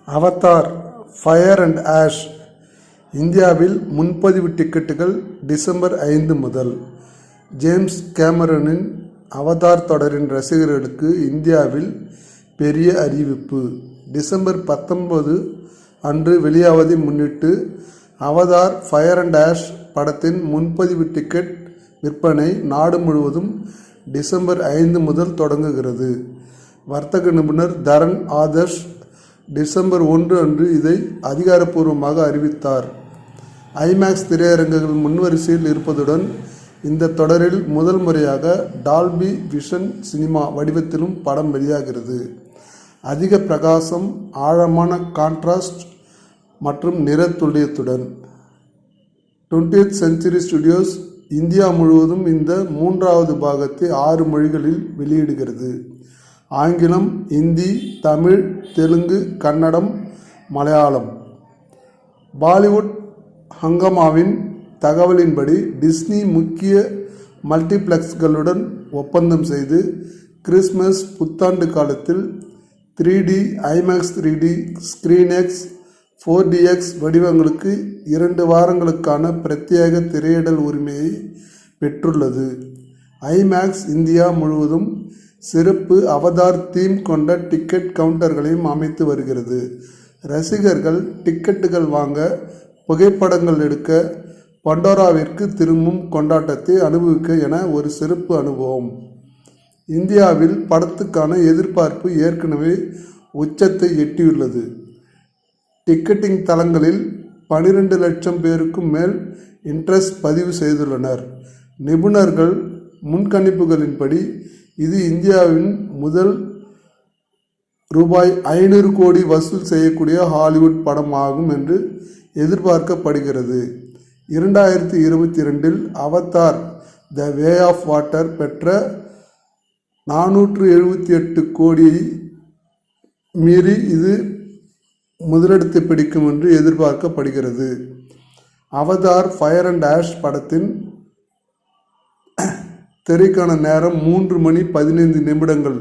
Avatar fire and ash இந்தியாவில் முன்பதிவு டிக்கெட்டுகள் டிசம்பர் 5 முதல். ஜேம்ஸ் கேமரனின் அவதார் தொடரின் ரசிகர்களுக்கு இந்தியாவில் பெரிய அறிவிப்பு. டிசம்பர் 19 அன்று வெளியாவதை முன்னிட்டு அவதார் ஃபயர் அண்ட் ஆஷ் படத்தின் முன்பதிவு டிக்கெட் விற்பனை நாடு முழுவதும் டிசம்பர் 5 முதல் தொடங்குகிறது. வர்த்தக நிபுணர் தரன் ஆதர்ஷ் டிசம்பர் 1 அன்று இதை அதிகாரப்பூர்வமாக அறிவித்தார். ஐமேக்ஸ் திரையரங்குகள் முன்வரிசையில் இருப்பதுடன் இந்த தொடரில் முதல் முறையாக டால்பி விஷன் சினிமா வடிவத்திலும் படம் வெளியாகிறது. அதிக பிரகாசம், ஆழமான கான்ட்ராஸ்ட் மற்றும் நிற துல்லியத்துடன் 20th செஞ்சுரி ஸ்டுடியோஸ் இந்தியா முழுவதும் இந்த 3வது பாகத்தை 6 மொழிகளில் வெளியிடுகிறது. ஆங்கிலம், இந்தி, தமிழ், தெலுங்கு, கன்னடம், மலையாளம். பாலிவுட் ஹங்கமாவின் தகவலின்படி டிஸ்னி முக்கிய மல்டிப்ளெக்ஸ்களுடன் ஒப்பந்தம் செய்து கிறிஸ்மஸ் புத்தாண்டு காலத்தில் 3D, ஐமேக்ஸ் 3D, ஸ்க்ரீன்எக்ஸ், 4DX வடிவங்களுக்கு 2 வாரங்களுக்கான பிரத்யேக திரையிடல் உரிமையை பெற்றுள்ளது. ஐமேக்ஸ் இந்தியா முழுவதும் சிறப்பு அவதார் தீம் கொண்ட டிக்கெட் கவுண்டர்களையும் அமைத்து வருகிறது. ரசிகர்கள் டிக்கெட்டுகள் வாங்க, புகைப்படங்கள் எடுக்க, பண்டோராவிற்கு திரும்பும் கொண்டாட்டத்தை அனுபவிக்க என ஒரு சிறப்பு அனுபவம். இந்தியாவில் படத்துக்கான எதிர்பார்ப்பு ஏற்கனவே உச்சத்தை எட்டியுள்ளது. டிக்கெட்டிங் தளங்களில் 12 லட்சம் பேருக்கும் மேல் இன்ட்ரெஸ்ட் பதிவு செய்துள்ளனர். நிபுணர்கள் முன்கணிப்புகளின்படி இது இந்தியாவின் முதல் ரூபாய் 500 கோடி வசூல் செய்யக்கூடிய ஹாலிவுட் படம் ஆகும் என்று எதிர்பார்க்கப்படுகிறது. 2022 Avatar the way of water பெற்ற 478 கோடியை மீறி இது முதலிடத்தை பிடிக்கும் என்று எதிர்பார்க்கப்படுகிறது. அவதார் ஃபயர் அண்ட் ஆஷ் படத்தின் திரைக்கான நேரம் 3 மணி 15 நிமிடங்கள்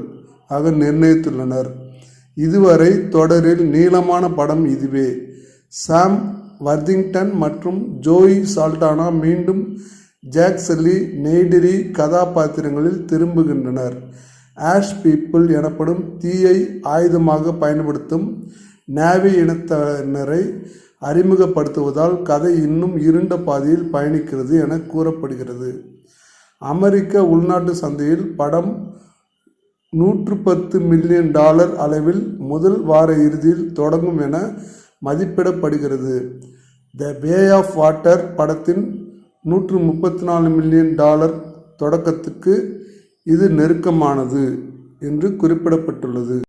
ஆக நிர்ணயித்துள்ளனர். இதுவரை தொடரில் நீளமான படம் இதுவே. சாம் வர்திங்டன் மற்றும் ஜோயி சால்டானா மீண்டும் ஜாக் சல்லி, நெய்டரி கதாபாத்திரங்களில் திரும்புகின்றனர். ஆஷ் பீப்புள் எனப்படும் தீயை ஆயுதமாக பயன்படுத்தும் நேவி இனத்தினரை அறிமுகப்படுத்துவதால் கதை இன்னும் இருண்ட பாதையில் பயணிக்கிறது என கூறப்படுகிறது. அமெரிக்க உள்நாட்டு சந்தையில் படம் $110 மில்லியன் அளவில் முதல் வார இறுதியில் தொடங்கும் என மதிப்பிடப்படுகிறது. த வே ஆஃப் வாட்டர் படத்தின் $134 மில்லியன் தொடக்கத்துக்கு இது நெருக்கமானது என்று குறிப்பிடப்பட்டுள்ளது.